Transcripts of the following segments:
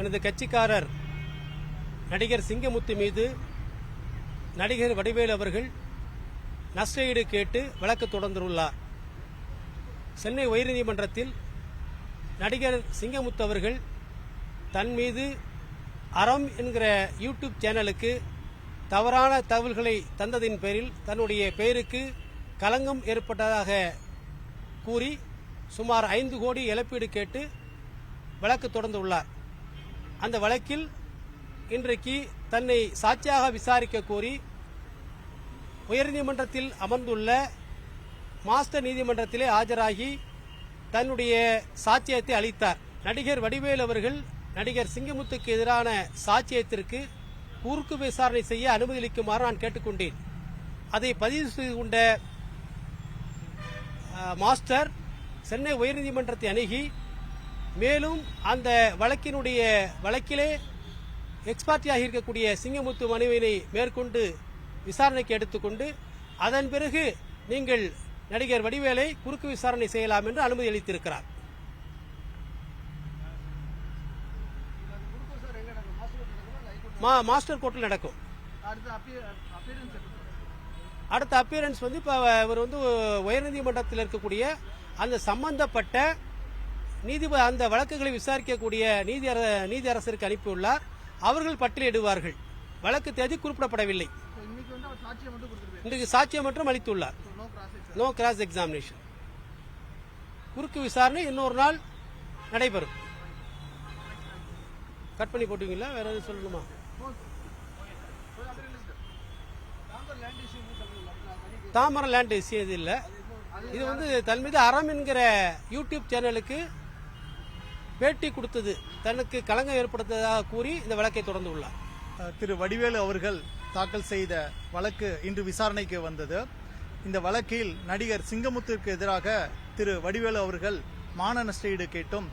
எனது கட்சிக்காரர் நடிகர் சிங்கமுத்து மீது நடிகர் வடிவேலு அவர்கள் நஷ்டஈடு கேட்டு வழக்கு தொடர்ந்துள்ளார். சென்னை உயர்நீதிமன்றத்தில் நடிகர் சிங்கமுத்து அவர்கள் தன் மீது அறம் என்கிற யூடியூப் சேனலுக்கு தவறான தகவல்களை தந்ததின் பேரில் தன்னுடைய பெயருக்கு களங்கம் ஏற்பட்டதாக கூறி சுமார் 5 கோடி இழப்பீடு கேட்டு வழக்கு தொடர்ந்துள்ளார். அந்த வழக்கில் இன்றைக்கு தன்னை சாட்சியாக விசாரிக்க கோரி உயர்நீதிமன்றத்தில் அமர்ந்துள்ள மாஸ்டர் நீதிமன்றத்திலே ஆஜராகி தன்னுடைய சாட்சியத்தை அளித்தார். நடிகர் வடிவேலு அவர்கள் நடிகர் சிங்கமுத்துக்கு எதிரான சாட்சியத்திற்கு குறுக்கு விசாரணை செய்ய அனுமதி அளிக்குமாறு நான் கேட்டுக்கொண்டேன். அதை பதிவு செய்து கொண்ட மாஸ்டர் சென்னை உயர்நீதிமன்றத்தை அணுகி மேலும் அந்த வழக்கிலே எக்ஸ்பர்ட்டியாக இருக்கக்கூடிய சிங்கமுத்து மனுவினை மேற்கொண்டு விசாரணைக்கு எடுத்துக்கொண்டு அதன் பிறகு நீங்கள் நடிகர் வடிவேலை குறுக்கு விசாரணை செய்யலாம் என்று அனுமதி அளித்திருக்கிறார். மாஸ்டர் கோர்ட்டில் நடக்கும். அடுத்த அப்பியரன்ஸ் இப்ப இவர் உயர்நீதிமன்றத்தில் இருக்கக்கூடிய அந்த சம்பந்தப்பட்ட அந்த வழக்குகளை விசாரிக்கக்கூடிய நீதியரசருக்கு அனுப்பியுள்ளார். அவர்கள் பட்டியலிடுவார்கள். வழக்கு தேதி குறிப்பிடப்படவில்லை. இன்றைக்கு சாட்சியம் மட்டும் அளித்துள்ளார். No cross examination. குறுக்கு விசாரணை இன்னொரு நாள் நடைபெறும். கட் பண்ணி போட்டுவீங்களா? வேற எதுவும் சொல்லணுமா? தாமரம் லேண்ட் இஷ்யூ இது இல்லை. இது தன் மீது அறம் என்கிற யூடியூப் சேனலுக்கு பேட்டி கொடுத்தது தனக்கு களங்கம் ஏற்படுத்ததாக கூறி இந்த வழக்கை தொடர்ந்து உள்ளார். திரு வடிவேலு அவர்கள் தாக்கல் செய்த வழக்கு இன்று விசாரணைக்கு வந்தது. இந்த வழக்கில் நடிகர் சிங்கமுத்துக்கு எதிராக திரு வடிவேலு அவர்கள் மான நஷ்டஈடு கேட்டும்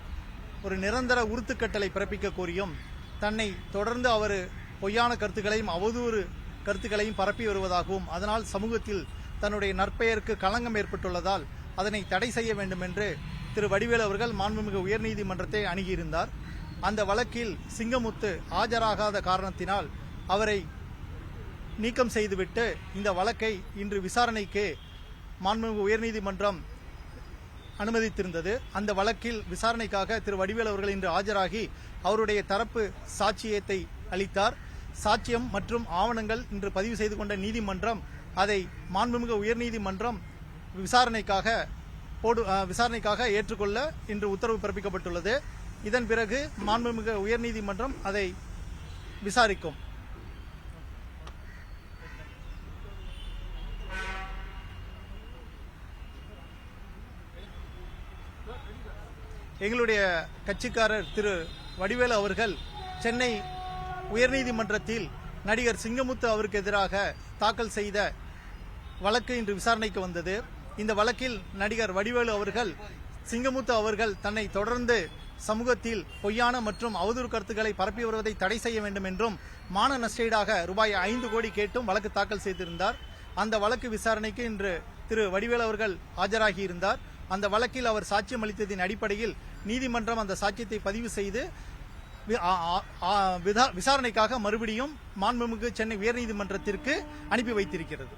ஒரு நிரந்தர உறுத்துக்கட்டளை பிறப்பிக்க கோரியும் தன்னை தொடர்ந்து அவர் பொய்யான கருத்துக்களையும் அவதூறு கருத்துக்களையும் பரப்பி வருவதாகவும் அதனால் சமூகத்தில் தன்னுடைய நற்பெயருக்கு களங்கம் ஏற்பட்டுள்ளதால் அதனை தடை செய்ய வேண்டும் என்று திரு வடிவேலு அவர்கள் மாண்புமிகு உயர்நீதிமன்றத்தை அணுகியிருந்தார். அந்த வழக்கில் சிங்கமுத்து ஆஜராகாத காரணத்தினால் அவரை நீக்கம் செய்துவிட்டு இந்த வழக்கை இன்று விசாரணைக்கு மாண்புமிகு உயர்நீதிமன்றம் அனுமதித்திருந்தது. அந்த வழக்கில் விசாரணைக்காக திரு வடிவேலு அவர்கள் இன்று ஆஜராகி அவருடைய தரப்பு சாட்சியத்தை அளித்தார். சாட்சியம் மற்றும் ஆவணங்கள் இன்று பதிவு செய்து கொண்ட நீதிமன்றம் அதை மாண்புமிகு உயர்நீதிமன்றம் விசாரணைக்காக ஏற்றுக்கொள்ள இன்று உத்தரவு பிறப்பிக்கப்பட்டுள்ளது. இதன் பிறகு மாண்புமிகு உயர்நீதிமன்றம் அதை விசாரிக்கும். எங்களுடைய கட்சிக்காரர் திரு வடிவேலு அவர்கள் சென்னை உயர்நீதிமன்றத்தில் நடிகர் சிங்கமுத்து அவருக்கு எதிராக தாக்கல் செய்த வழக்கு இன்று விசாரணைக்கு வந்தது. இந்த வழக்கில் நடிகர் வடிவேலு அவர்கள் சிங்கமுத்து அவர்கள் தன்னை தொடர்ந்து சமூகத்தில் பொய்யான மற்றும் அவதூறு கருத்துக்களை பரப்பி வருவதை தடை செய்ய வேண்டும் என்றும் மான நஷ்டஈடாக ரூபாய் 5 கோடி கேட்டும் வழக்கு தாக்கல் செய்திருந்தார். அந்த வழக்கு விசாரணைக்கு இன்று திரு வடிவேலு அவர்கள் ஆஜராகியிருந்தார். அந்த வழக்கில் அவர் சாட்சியம் அளித்ததின் அடிப்படையில் நீதிமன்றம் அந்த சாட்சியத்தை பதிவு செய்து விசாரணைக்காக மறுபடியும் மாண்புமிகு சென்னை உயர்நீதிமன்றத்திற்கு அனுப்பி வைத்திருக்கிறது.